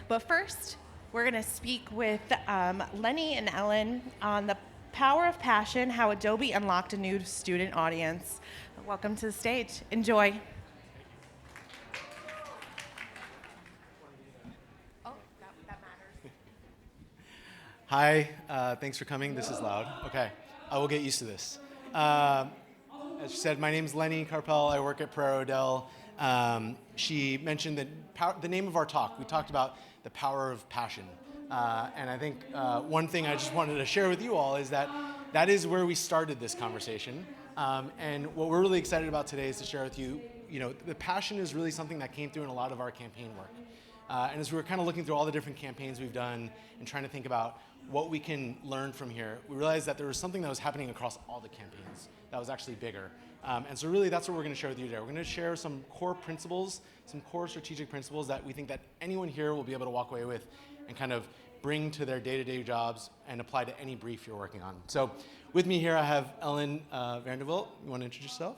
But first, we're going to speak with Lenny and Ellen on the power of passion, how Adobe unlocked a new student audience. Welcome to the stage. Enjoy. Oh, that matters. Hi, thanks for coming. This is loud. Okay, I will get used to this. As she said, my name is Lenny Karpel. I work at Prairie Odell. She mentioned that the name of our talk. We talked about the power of passion. And I think one thing I just wanted to share with you all is that is where we started this conversation. And what we're really excited about today is to share with you, the passion is really something that came through in a lot of our campaign work. And as we were kind of looking through all the different campaigns we've done and trying to think about what we can learn from here, we realized that there was something that was happening across all the campaigns that was actually bigger. And so really that's what we're going to share with you today. We're going to share some core principles, some core strategic principles that we think that anyone here will be able to walk away with and kind of bring to their day-to-day jobs and apply to any brief you're working on. So with me here I have Ellen VanderWilt. You want to introduce yourself?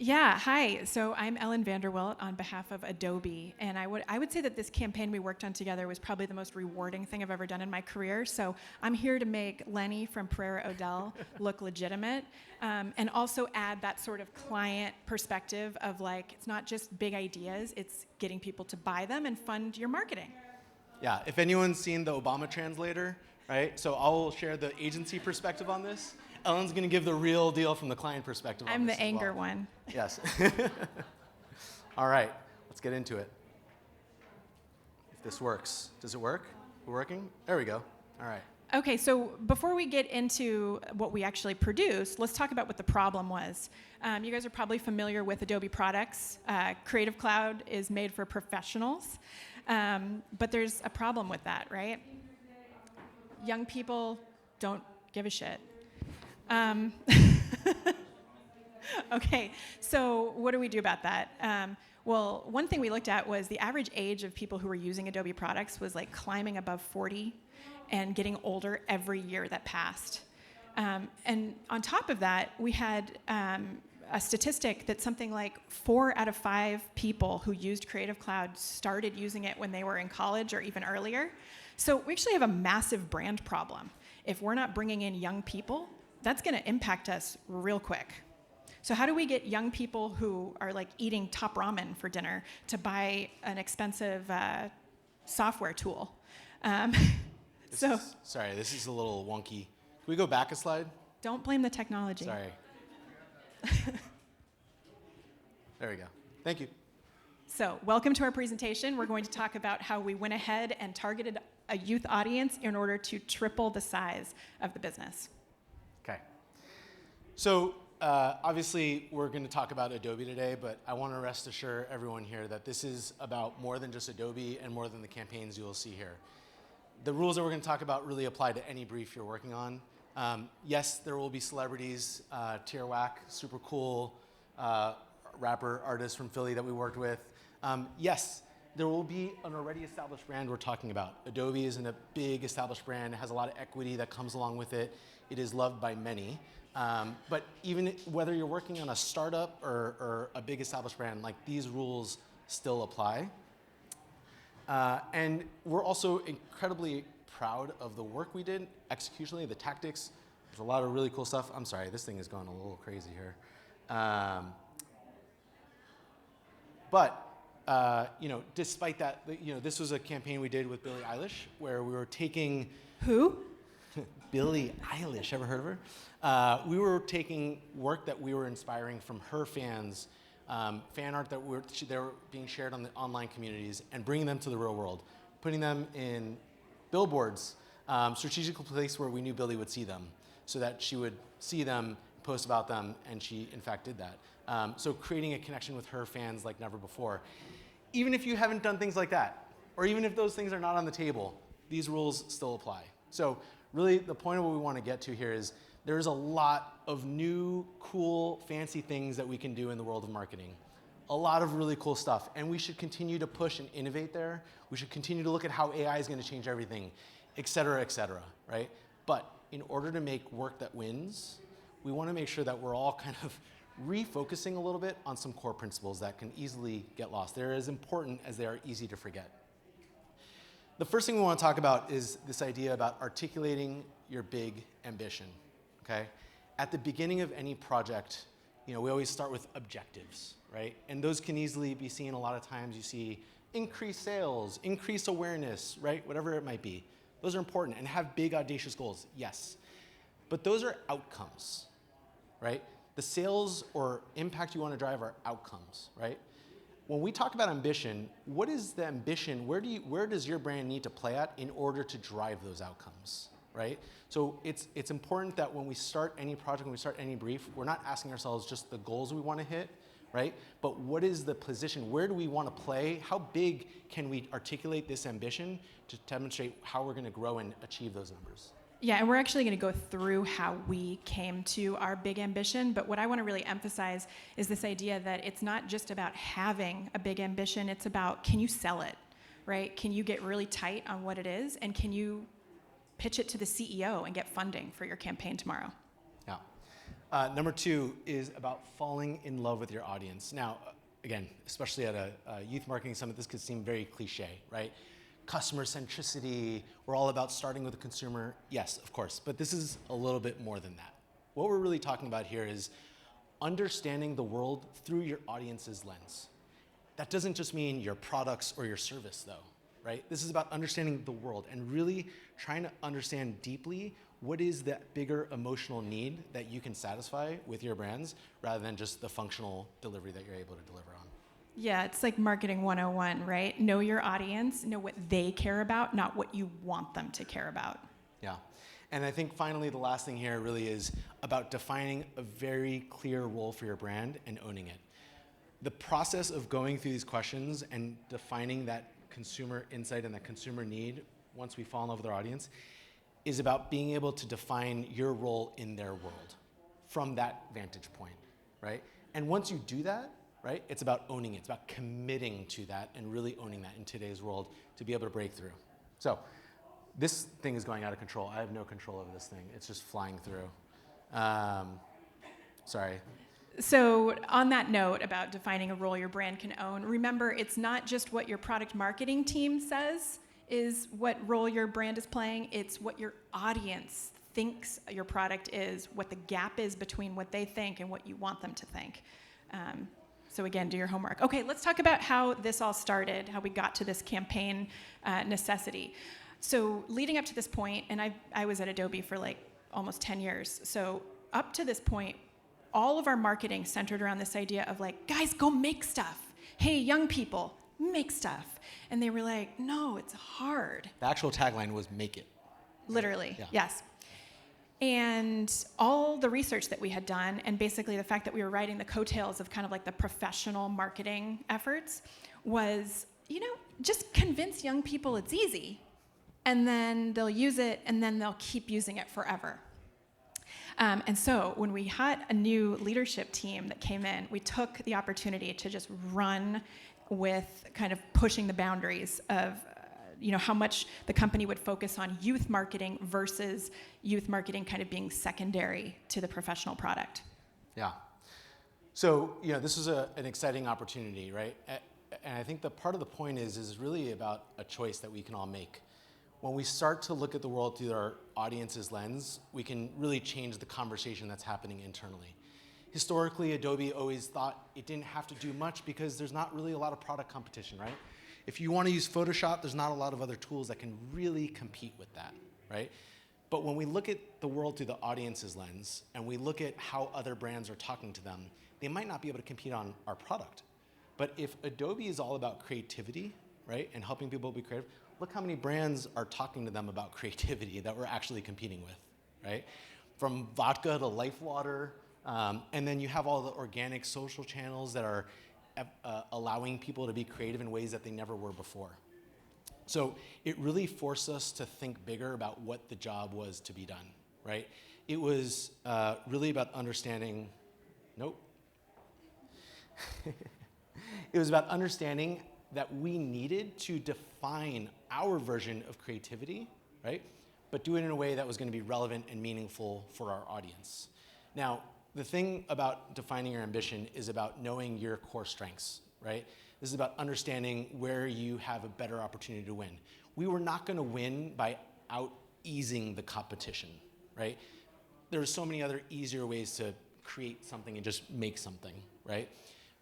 Yeah, hi. So I'm Ellen VanderWilt on behalf of Adobe, and I would say that this campaign we worked on together was probably the most rewarding thing I've ever done in my career. So I'm here to make Lenny from Prairie Odell look legitimate, and also add that sort of client perspective of like, it's not just big ideas, it's getting people to buy them and fund your marketing. Yeah, if anyone's seen the Obama translator, right? So I'll share the agency perspective on this. Ellen's going to give the real deal from the client perspective. I'm the anger one. Yes. All right, let's get into it. If this works. Does it work? We're working? There we go. All right. Okay, so before we get into what we actually produced, let's talk about what the problem was. You guys are probably familiar with Adobe products. Creative Cloud is made for professionals, but there's a problem with that, right? Young people don't give a shit. Okay, so what do we do about that? Well, one thing we looked at was the average age of people who were using Adobe products was like climbing above 40 and getting older every year that passed. And on top of that, we had a statistic that something like 4 out of 5 people who used Creative Cloud started using it when they were in college or even earlier. So we actually have a massive brand problem. If we're not bringing in young people, that's going to impact us real quick. So how do we get young people who are like eating top ramen for dinner to buy an expensive software tool? Sorry, this is a little wonky. Can we go back a slide? Don't blame the technology. Sorry. There we go. Thank you. So welcome to our presentation. We're going to talk about how we went ahead and targeted a youth audience in order to triple the size of the business. Okay. So obviously, we're going to talk about Adobe today, but I want to rest assure everyone here that this is about more than just Adobe and more than the campaigns you will see here. The rules that we're going to talk about really apply to any brief you're working on. Yes, there will be celebrities, tier whack, super cool rapper artists from Philly that we worked with. Yes, there will be an already established brand we're talking about. Adobe isn't a big established brand. It has a lot of equity that comes along with it. It is loved by many. But even whether you're working on a startup or a big established brand, like these rules still apply. And we're also incredibly proud of the work we did, executionally, the tactics. There's a lot of really cool stuff. I'm sorry, this thing is going a little crazy here. Despite that, this was a campaign we did with Billie Eilish, where we were taking... Who? Billie Eilish, ever heard of her? We were taking work that we were inspiring from her fans, fan art that they were being shared on the online communities, and bringing them to the real world, putting them in billboards, strategical place where we knew Billie would see them, so that she would see them, post about them, and she in fact did that. So creating a connection with her fans like never before. Even if you haven't done things like that, or even if those things are not on the table, these rules still apply. So really the point of what we want to get to here is there's a lot of new, cool, fancy things that we can do in the world of marketing. A lot of really cool stuff, and we should continue to push and innovate there. We should continue to look at how AI is going to change everything, et cetera, right? But in order to make work that wins, we want to make sure that we're all kind of refocusing a little bit on some core principles that can easily get lost. They're as important as they are easy to forget. The first thing we want to talk about is this idea about articulating your big ambition, okay? At the beginning of any project, we always start with objectives, right? And those can easily be seen a lot of times. You see increase sales, increase awareness, right? Whatever it might be. Those are important, and have big, audacious goals, yes. But those are outcomes, right? The sales or impact you want to drive are outcomes, right? When we talk about ambition, what is the ambition? Where does your brand need to play at in order to drive those outcomes, right? So it's important that when we start any project, when we start any brief, we're not asking ourselves just the goals we want to hit, right? But what is the position? Where do we want to play? How big can we articulate this ambition to demonstrate how we're going to grow and achieve those numbers? Yeah, and we're actually going to go through how we came to our big ambition, but what I want to really emphasize is this idea that it's not just about having a big ambition, it's about, can you sell it, right? Can you get really tight on what it is, and can you pitch it to the CEO and get funding for your campaign tomorrow? Yeah. Number 2 is about falling in love with your audience. Now, again, especially at a youth marketing summit, this could seem very cliche, right? Customer centricity, we're all about starting with the consumer. Yes, of course, but this is a little bit more than that. What we're really talking about here is understanding the world through your audience's lens. That doesn't just mean your products or your service though, right? This is about understanding the world and really trying to understand deeply what is that bigger emotional need that you can satisfy with your brands rather than just the functional delivery that you're able to deliver on. Yeah, it's like marketing 101, right? Know your audience, know what they care about, not what you want them to care about. Yeah. And I think finally the last thing here really is about defining a very clear role for your brand and owning it. The process of going through these questions and defining that consumer insight and that consumer need once we fall in love with our audience is about being able to define your role in their world from that vantage point, right? And once you do that, right, it's about owning it. It's about committing to that and really owning that in today's world to be able to break through. So this thing is going out of control. I have no control over this thing. It's just flying through. Sorry. So on that note about defining a role your brand can own, remember it's not just what your product marketing team says is what role your brand is playing. It's what your audience thinks your product is, what the gap is between what they think and what you want them to think. So again, do your homework. Okay, let's talk about how this all started, how we got to this campaign necessity. So leading up to this point, and I was at Adobe for like almost 10 years. So up to this point, all of our marketing centered around this idea of like, guys, go make stuff. Hey, young people, make stuff. And they were like, no, it's hard. The actual tagline was make it. Literally, yeah. Yes. And all the research that we had done, and basically the fact that we were riding the coattails of kind of like the professional marketing efforts was, just convince young people it's easy. And then they'll use it, and then they'll keep using it forever. And so when we had a new leadership team that came in, we took the opportunity to just run with kind of pushing the boundaries of how much the company would focus on youth marketing versus youth marketing kind of being secondary to the professional product. Yeah. So, this is an exciting opportunity, right? And I think the part of the point is really about a choice that we can all make. When we start to look at the world through our audience's lens, we can really change the conversation that's happening internally. Historically, Adobe always thought it didn't have to do much because there's not really a lot of product competition, right? If you want to use Photoshop, there's not a lot of other tools that can really compete with that, right? But when we look at the world through the audience's lens and we look at how other brands are talking to them, they might not be able to compete on our product. But if Adobe is all about creativity, right, and helping people be creative, look how many brands are talking to them about creativity that we're actually competing with, right? From vodka to Life Water, and then you have all the organic social channels that are allowing people to be creative in ways that they never were before. So it really forced us to think bigger about what the job was to be done, right? It was really about understanding, it was about understanding that we needed to define our version of creativity, right? But do it in a way that was going to be relevant and meaningful for our audience. Now, the thing about defining your ambition is about knowing your core strengths, right? This is about understanding where you have a better opportunity to win. We were not going to win by out-easing the competition, right? There are so many other easier ways to create something and just make something, right?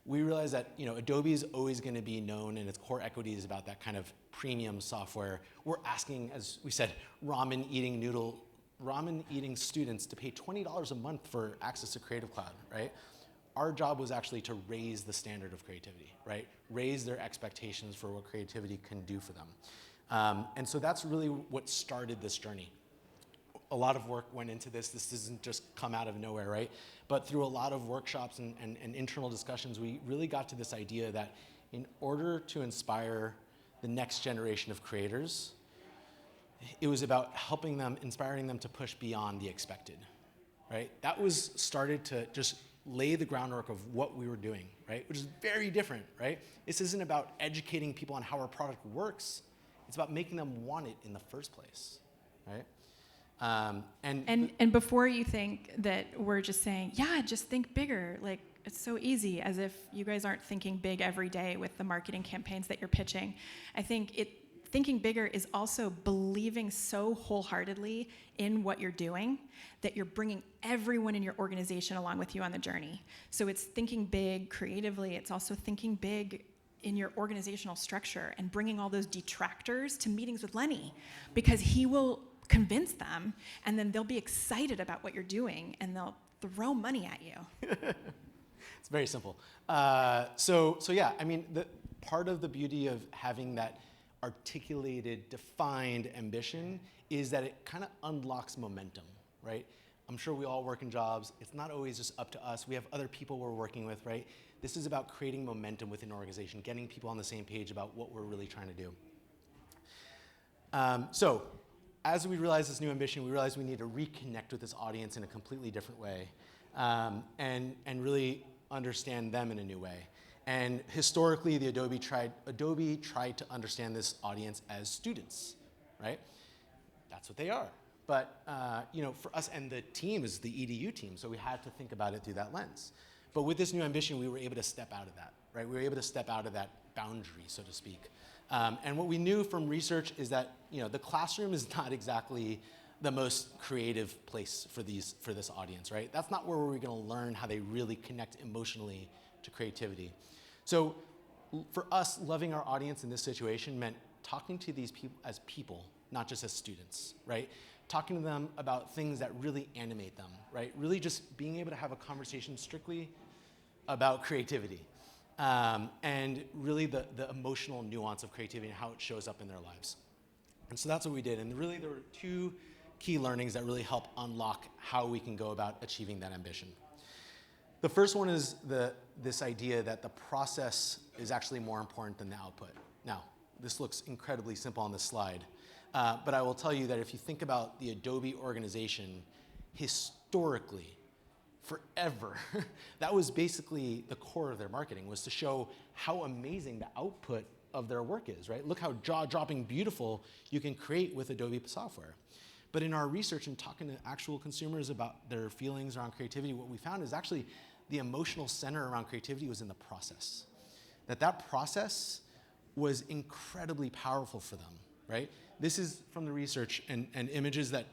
We realized that Adobe is always going to be known, and its core equity is about that kind of premium software. We're asking, as we said, ramen-eating students to pay $20 a month for access to Creative Cloud, right? Our job was actually to raise the standard of creativity, right? Raise their expectations for what creativity can do for them. And so that's really what started this journey. A lot of work went into this. This doesn't just come out of nowhere, right? But through a lot of workshops and internal discussions, we really got to this idea that in order to inspire the next generation of creators, it was about helping them, inspiring them to push beyond the expected, right? That was started to just lay the groundwork of what we were doing, right? Which is very different, right? This isn't about educating people on how our product works. It's about making them want it in the first place, right? And before you think that we're just saying, yeah, just think bigger, like it's so easy, as if you guys aren't thinking big every day with the marketing campaigns that you're pitching. I think thinking bigger is also believing so wholeheartedly in what you're doing that you're bringing everyone in your organization along with you on the journey. So it's thinking big creatively. It's also thinking big in your organizational structure and bringing all those detractors to meetings with Lenny, because he will convince them, and then they'll be excited about what you're doing, and they'll throw money at you. It's very simple. So yeah, I mean, part of the beauty of having that articulated, defined ambition is that it kind of unlocks momentum, right? I'm sure we all work in jobs. It's not always just up to us. We have other people we're working with, right? This is about creating momentum within an organization, getting people on the same page about what we're really trying to do. So as we realized this new ambition, we realized we need to reconnect with this audience in a completely different way, and really understand them in a new way. And historically, Adobe tried to understand this audience as students, right? That's what they are. But for us, and the team is the EDU team, so we had to think about it through that lens. But with this new ambition, we were able to step out of that, right? We were able to step out of that boundary, so to speak. And what we knew from research is that the classroom is not exactly the most creative place for this audience, right? That's not where we're going to learn how they really connect emotionally to creativity. So for us, loving our audience in this situation meant talking to these people as people, not just as students, right? Talking to them about things that really animate them, right? Really just being able to have a conversation strictly about creativity. And really the emotional nuance of creativity and how it shows up in their lives. And so that's what we did. And really there were two key learnings that really help unlock how we can go about achieving that ambition. The first one is this idea that the process is actually more important than the output. Now, this looks incredibly simple on this slide, but I will tell you that if you think about the Adobe organization, historically, forever, that was basically the core of their marketing, was to show how amazing the output of their work is, right? Look how jaw-dropping beautiful you can create with Adobe software. But in our research and talking to actual consumers about their feelings around creativity, what we found is actually the emotional center around creativity was in the process. That process was incredibly powerful for them, right? This is from the research and images that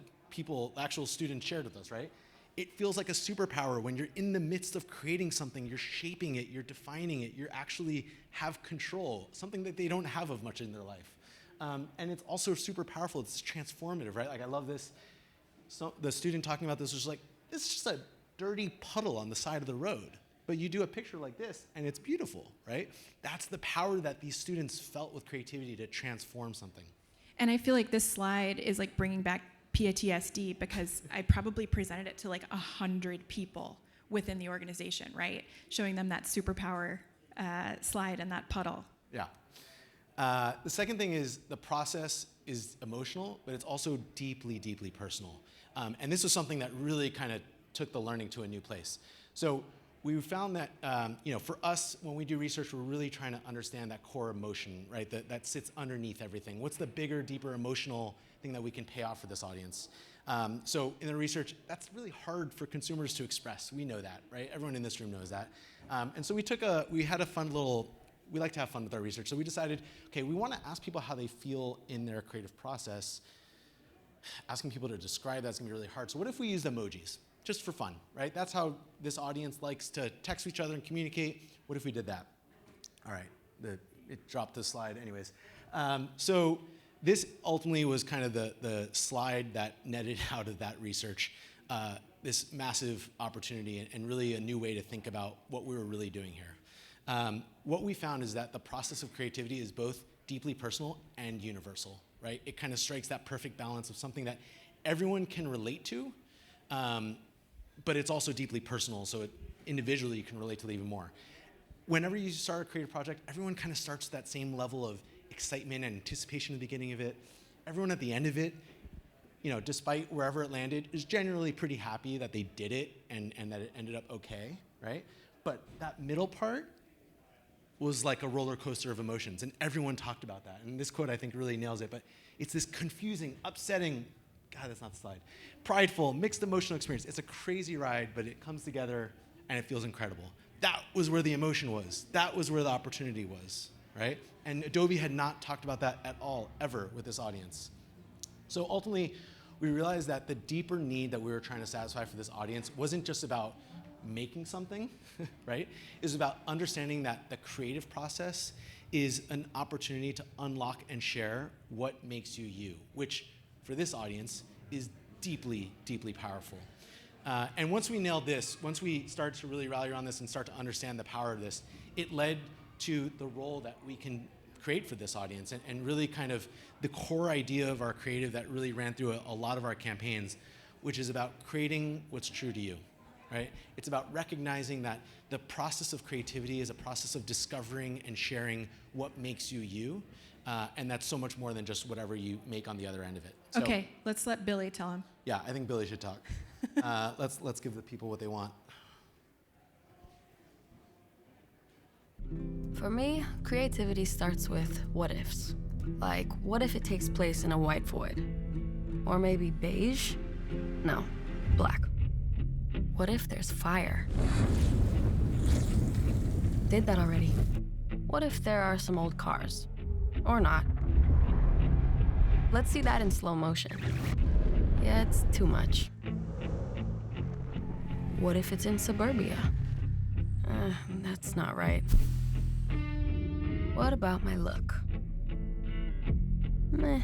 actual students shared with us, right? It feels like a superpower when you're in the midst of creating something, you're shaping it, you're defining it, you actually have control, something that they don't have of much in their life. And it's also super powerful, it's transformative, right? Like I love this. So the student talking about this was like, it's just a dirty puddle on the side of the road. But you do a picture like this and it's beautiful, right? That's the power that these students felt with creativity to transform something. And I feel like this slide is like bringing back PTSD, because I probably presented it to like 100 people within the organization, right? Showing them that superpower slide and that puddle. Yeah. The second thing is the process is emotional, but it's also deeply, deeply personal. And this was something that really kind of took the learning to a new place. So we found that, for us, when we do research, we're really trying to understand that core emotion, right? That sits underneath everything. What's the bigger, deeper emotional thing that we can pay off for this audience? So in the research, that's really hard for consumers to express. We know that, right? Everyone in this room knows that. And so we had a fun little we like to have fun with our research. So we decided, okay, we want to ask people how they feel in their creative process. Asking people to describe that's going to be really hard. So what if we used emojis, just for fun, right? That's how this audience likes to text each other and communicate. What if we did that? All right, it dropped the slide anyways. So this ultimately was kind of the slide that netted out of that research, this massive opportunity and really a new way to think about what we were really doing here. What we found is that the process of creativity is both deeply personal and universal, right? It kind of strikes that perfect balance of something that everyone can relate to, but it's also deeply personal, so individually you can relate to it even more. Whenever you start a creative project, everyone kind of starts that same level of excitement and anticipation at the beginning of it. Everyone at the end of it, despite wherever it landed, is generally pretty happy that they did it and that it ended up okay, right? But that middle part was like a roller coaster of emotions, and everyone talked about that. And this quote, I think, really nails it, but it's this confusing, upsetting, God, that's not the slide, prideful, mixed emotional experience. It's a crazy ride, but it comes together, and it feels incredible. That was where the emotion was. That was where the opportunity was, right? And Adobe had not talked about that at all, ever, with this audience. So ultimately, we realized that the deeper need that we were trying to satisfy for this audience wasn't just about making something, right? It was about understanding that the creative process is an opportunity to unlock and share what makes you you, which for this audience is deeply, deeply powerful. And once we nailed this, once we started to really rally around this and start to understand the power of this, it led to the role that we can create for this audience and really kind of the core idea of our creative that really ran through a lot of our campaigns, which is about creating what's true to you, right? It's about recognizing that the process of creativity is a process of discovering and sharing what makes you you, and that's so much more than just whatever you make on the other end of it. So, Okay, let's let Billy tell him. yeah, I think Billy should talk. Let's give the people what they want. For me, creativity starts with what ifs. Like, what if it takes place in a white void? Or maybe beige? No, black. What if there's fire? Did that already. What if there are some old cars? Or not? Let's see that in slow motion. Yeah, it's too much. What if it's in suburbia? That's not right. What about my look? Meh.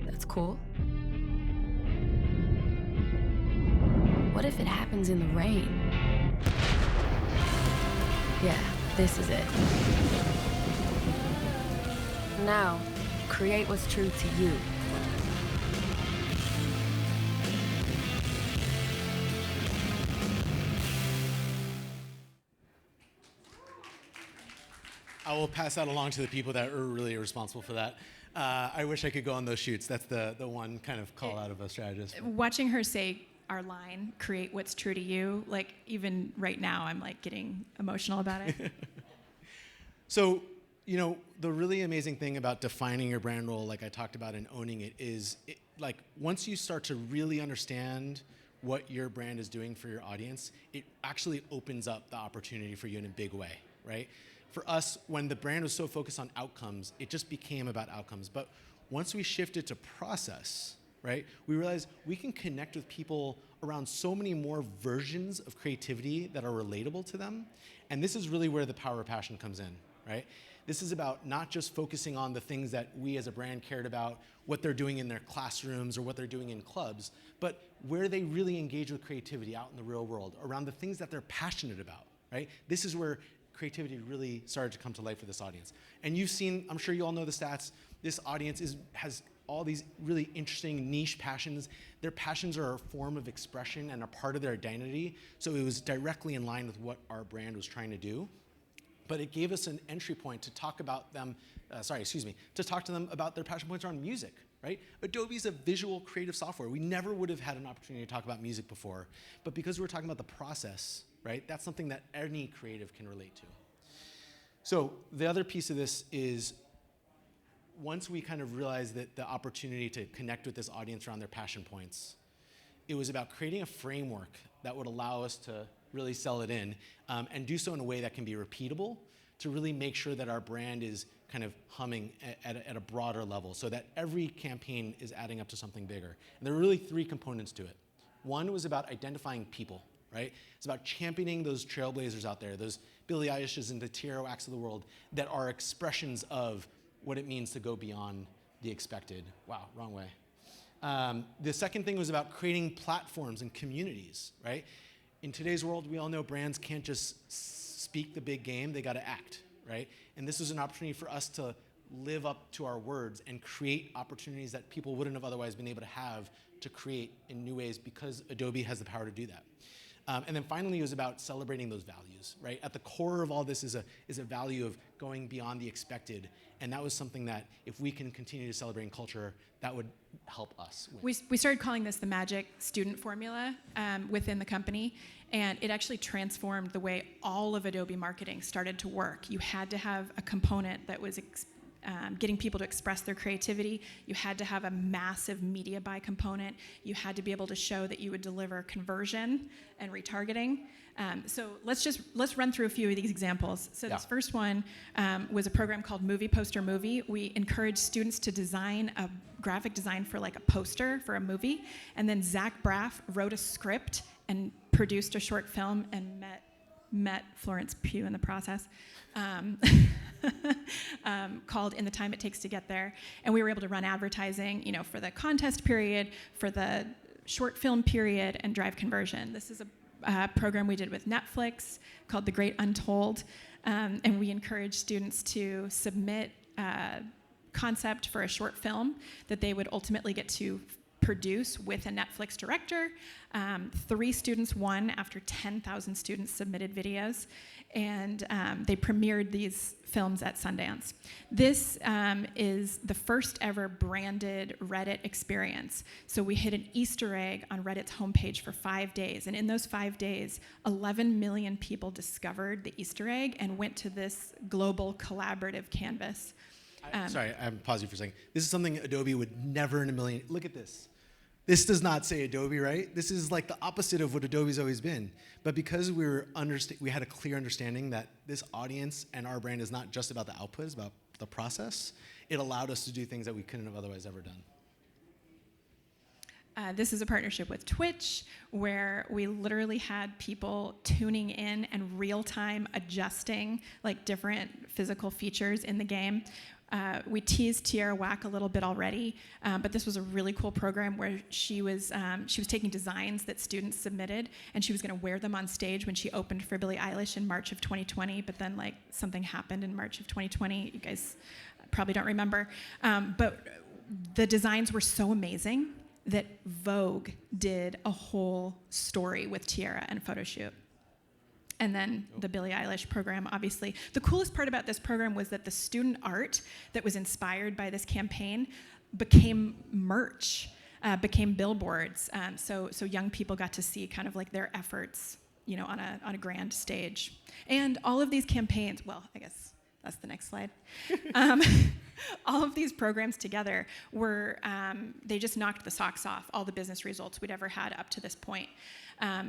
That's cool. What if it happens in the rain? Yeah, this is it. Now, create what's true to you. I will pass that along to the people that are really responsible for that. I wish I could go on those shoots. That's the one kind of call out of a strategist. Watching her say our line, create what's true to you, like even right now, I'm like getting emotional about it. So, the really amazing thing about defining your brand role, like I talked about, and owning it is, like once you start to really understand what your brand is doing for your audience, it actually opens up the opportunity for you in a big way, right? For us, when the brand was so focused on outcomes, it just became about outcomes. But once we shifted to process, right, we realized we can connect with people around so many more versions of creativity that are relatable to them. And this is really where the power of passion comes in, right? This is about not just focusing on the things that we as a brand cared about, what they're doing in their classrooms or what they're doing in clubs, but where they really engage with creativity out in the real world, around the things that they're passionate about, right? This is where creativity really started to come to life for this audience. And you've seen, I'm sure you all know the stats, this audience has all these really interesting niche passions. Their passions are a form of expression and a part of their identity, so it was directly in line with what our brand was trying to do. But it gave us an entry point to talk about them, to talk to them about their passion points around music, right? Adobe's a visual creative software. We never would have had an opportunity to talk about music before, but because we were talking about the process, right, that's something that any creative can relate to. So the other piece of this is, once we kind of realized that the opportunity to connect with this audience around their passion points, it was about creating a framework that would allow us to really sell it in, and do so in a way that can be repeatable to really make sure that our brand is kind of humming at a broader level so that every campaign is adding up to something bigger. And there are really 3 components to it. One was about identifying people, right? It's about championing those trailblazers out there, those Billie Eilish's and the Tierra Whacks of the world that are expressions of what it means to go beyond the expected. Wow, wrong way. The second thing was about creating platforms and communities, right? In today's world, we all know brands can't just speak the big game, they gotta act, right? And this was an opportunity for us to live up to our words and create opportunities that people wouldn't have otherwise been able to have to create in new ways because Adobe has the power to do that. And then finally, it was about celebrating those values, right? At the core of all this is a value of going beyond the expected, and that was something that if we can continue to celebrate in culture, that would help us win. We started calling this the magic student formula within the company, and it actually transformed the way all of Adobe marketing started to work. You had to have a component that was getting people to express their creativity. You had to have a massive media buy component. You had to be able to show that you would deliver conversion and retargeting. So let's run through a few of these examples. So this first one was a program called Movie Poster Movie. We encouraged students to design a graphic design for like a poster for a movie, and then Zach Braff wrote a script and produced a short film and met Florence Pugh in the process. Called In the Time It Takes to Get There. And we were able to run advertising, for the contest period, for the short film period, and drive conversion. This is a program we did with Netflix called The Great Untold. And we encouraged students to submit a concept for a short film that they would ultimately get to produce with a Netflix director. 3 students won after 10,000 students submitted videos, and they premiered these films at Sundance. This is the first ever branded Reddit experience. So we hit an Easter egg on Reddit's homepage for 5 days, and in those 5 days, 11 million people discovered the Easter egg and went to this global collaborative canvas. Sorry, I'm pausing for a second. This is something Adobe would never in a million. Look at this. This does not say Adobe, right? This is like the opposite of what Adobe's always been. But because we had a clear understanding that this audience and our brand is not just about the output, it's about the process, it allowed us to do things that we couldn't have otherwise ever done. This is a partnership with Twitch, where we literally had people tuning in and real-time adjusting like different physical features in the game. We teased Tierra Whack a little bit already, but this was a really cool program where she was taking designs that students submitted, and she was going to wear them on stage when she opened for Billie Eilish in March of 2020. But then something happened in March of 2020. You guys probably don't remember, but the designs were so amazing that Vogue did a whole story with Tierra and photo shoot. And then the Billie Eilish program, obviously. The coolest part about this program was that the student art that was inspired by this campaign became merch, became billboards. So young people got to see kind of like their efforts, on a grand stage. And all of these campaigns, well, I guess that's the next slide. All of these programs together were, they just knocked the socks off all the business results we'd ever had up to this point.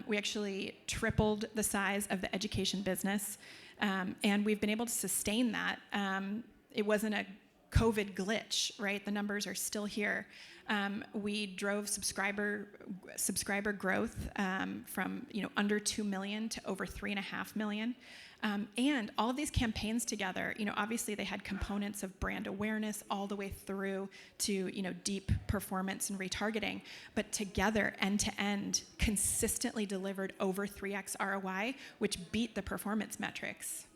We actually tripled the size of the education business, and we've been able to sustain that. It wasn't a COVID glitch, right? The numbers are still here. We drove subscriber growth from under 2 million to over 3.5 million. And all of these campaigns together, obviously they had components of brand awareness all the way through to, deep performance and retargeting, but together, end to end, consistently delivered over 3x ROI, which beat the performance metrics.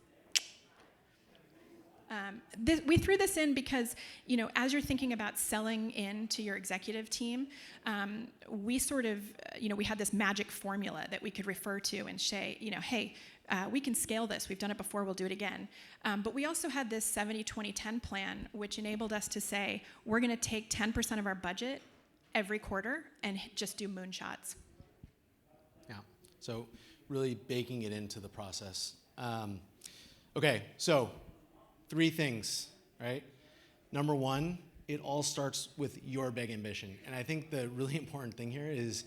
We threw this in because, as you're thinking about selling in to your executive team, we sort of, we had this magic formula that we could refer to and say, hey, we can scale this. We've done it before. We'll do it again. But we also had this 70-20-10 plan, which enabled us to say, we're going to take 10% of our budget every quarter and just do moonshots. Yeah. So really baking it into the process. Okay. So 3 things, right? Number 1, it all starts with your big ambition. And I think the really important thing here is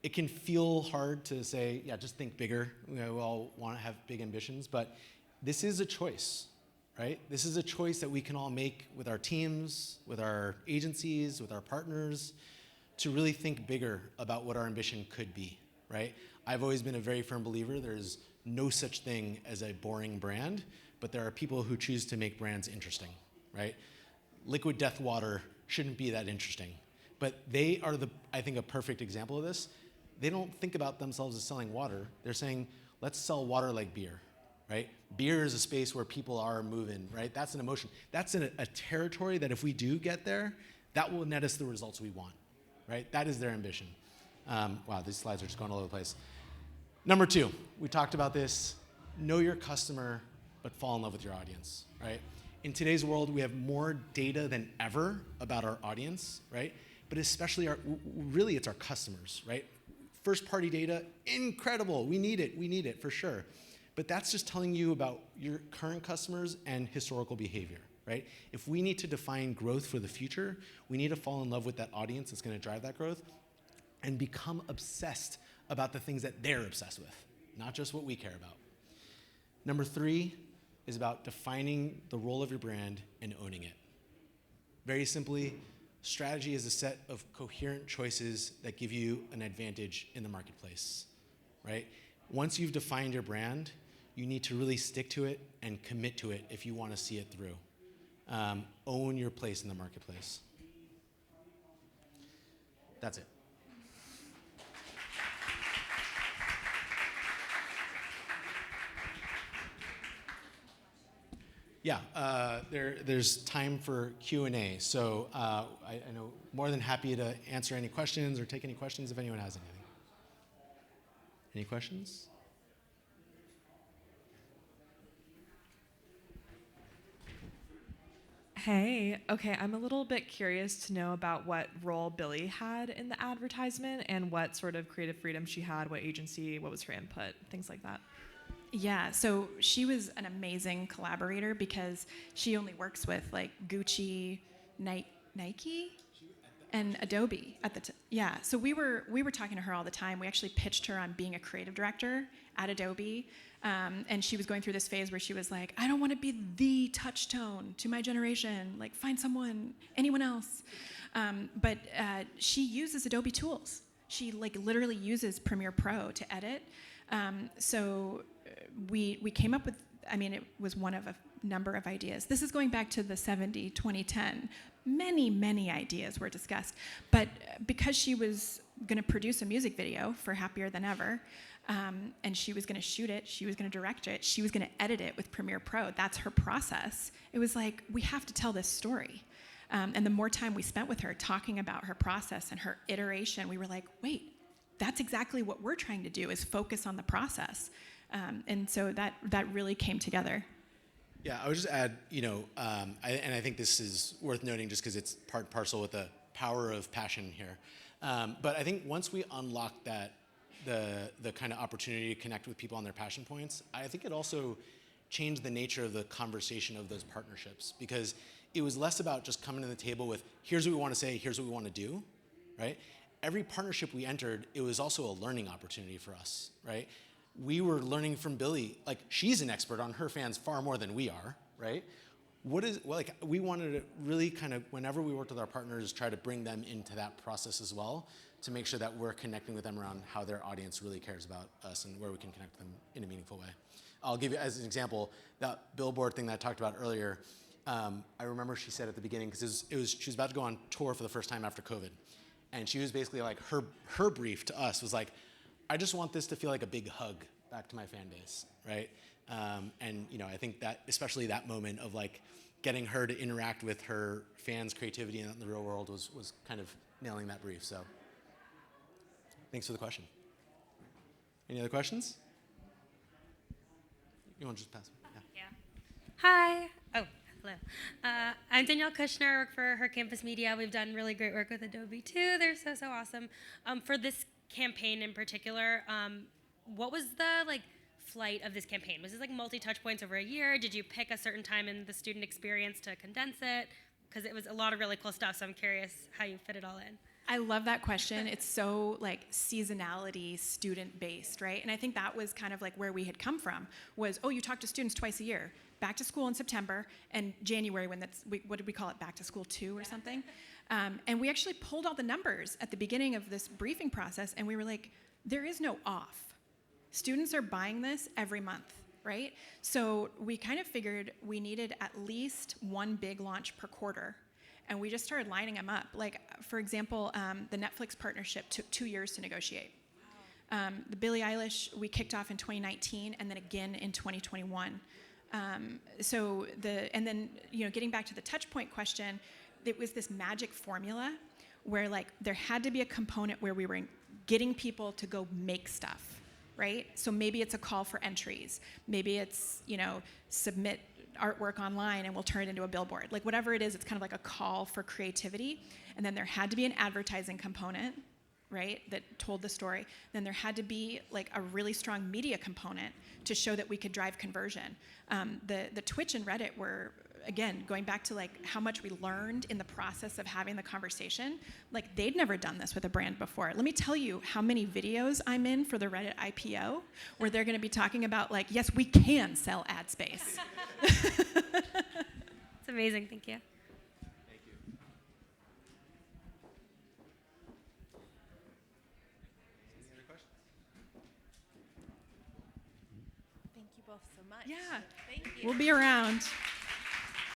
it can feel hard to say, yeah, just think bigger. We all want to have big ambitions, but this is a choice, right? This is a choice that we can all make with our teams, with our agencies, with our partners, to really think bigger about what our ambition could be, right? I've always been a very firm believer there's no such thing as a boring brand, but there are people who choose to make brands interesting, right? Liquid Death Water shouldn't be that interesting, but they are I think, a perfect example of this. They don't think about themselves as selling water. They're saying, let's sell water like beer, right? Beer is a space where people are moving, right? That's an emotion. That's a territory that if we do get there, that will net us the results we want, right? That is their ambition. Wow, these slides are just going all over the place. Number 2, we talked about this, know your customer, but fall in love with your audience, right? In today's world, we have more data than ever about our audience, right? But especially really it's our customers, right? First party data, incredible, we need it for sure. But that's just telling you about your current customers and historical behavior, right? If we need to define growth for the future, we need to fall in love with that audience that's gonna drive that growth and become obsessed about the things that they're obsessed with, not just what we care about. Number 3 is about defining the role of your brand and owning it. Very simply, strategy is a set of coherent choices that give you an advantage in the marketplace, right? Once you've defined your brand, you need to really stick to it and commit to it if you want to see it through. Own your place in the marketplace. That's it. Yeah, there's time for Q&A. So I know more than happy to answer any questions or take any questions if anyone has anything. Any questions? Hey, okay, I'm a little bit curious to know about what role Billy had in the advertisement and what sort of creative freedom she had, what agency, what was her input, things like that. Yeah, so she was an amazing collaborator because she only works with like Gucci, Nike, and Adobe at the yeah. So we were talking to her all the time. We actually pitched her on being a creative director at Adobe, and she was going through this phase where she was like, I don't want to be the touchstone to my generation. Like, find anyone else. But she uses Adobe tools. She like literally uses Premiere Pro to edit. So we came up with, it was one of a number of ideas. This is going back to the 70, 2010. Many ideas were discussed. But because she was going to produce a music video for Happier Than Ever, and she was going to shoot it, she was going to direct it, she was going to edit it with Premiere Pro. That's her process. It was like, we have to tell this story. And the more time we spent with her talking about her process and her iteration, we were like, wait, that's exactly what we're trying to do, is focus on the process. And so that really came together. Yeah, I would just add, I think this is worth noting just because it's part and parcel with the power of passion here. But I think once we unlock the kind of opportunity to connect with people on their passion points, I think it also changed the nature of the conversation of those partnerships, because it was less about just coming to the table with, here's what we want to say, here's what we want to do, right? Every partnership we entered, it was also a learning opportunity for us, right? We were learning from Billy. Like, she's an expert on her fans far more than we are, right? We wanted to really kind of, whenever we worked with our partners, try to bring them into that process as well, to make sure that we're connecting with them around how their audience really cares about us and where we can connect with them in a meaningful way. I'll give you as an example, that billboard thing that I talked about earlier. I remember she said at the beginning, because she was about to go on tour for the first time after COVID. And she was basically like, her brief to us was like, I just want this to feel like a big hug back to my fan base, right? And I think that, especially that moment of like getting her to interact with her fans' creativity in the real world was kind of nailing that brief. So thanks for the question. Any other questions? You want to just pass? Yeah. Hi. Oh, hello. I'm Danielle Kushner. I work for Her Campus Media. We've done really great work with Adobe too. They're so awesome. For this campaign in particular, what was the flight of this campaign? Was this multi-touch points over a year? Did you pick a certain time in the student experience to condense it? Because it was a lot of really cool stuff, so I'm curious how you fit it all in. I love that question. It's so like seasonality, student based, right? And I think that was kind of like where we had come from was, oh, you talk to students twice a year, back to school in September and January when what did we call it, back to school 2 or something? And we actually pulled all the numbers at the beginning of this briefing process and we were like, there is no off. Students are buying this every month, right? So we kind of figured we needed at least one big launch per quarter. And we just started lining them up. Like, for example, the Netflix partnership took 2 years to negotiate. The Billie Eilish, we kicked off in 2019 and then again in 2021. And then, getting back to the touch point question, it was this magic formula where like there had to be a component where we were getting people to go make stuff, right? So maybe it's a call for entries. Maybe it's, submit artwork online and we'll turn it into a billboard. Like whatever it is, it's kind of like a call for creativity. And then there had to be an advertising component, right, that told the story. Then there had to be like a really strong media component to show that we could drive conversion. The Twitch and Reddit were, again, going back to like how much we learned in the process of having the conversation. Like they'd never done this with a brand before. Let me tell you how many videos I'm in for the Reddit IPO where they're gonna be talking about like, yes, we can sell ad space. It's amazing, thank you. Thank you. Any other questions? Thank you both so much. Yeah, Thank you. we'll be around.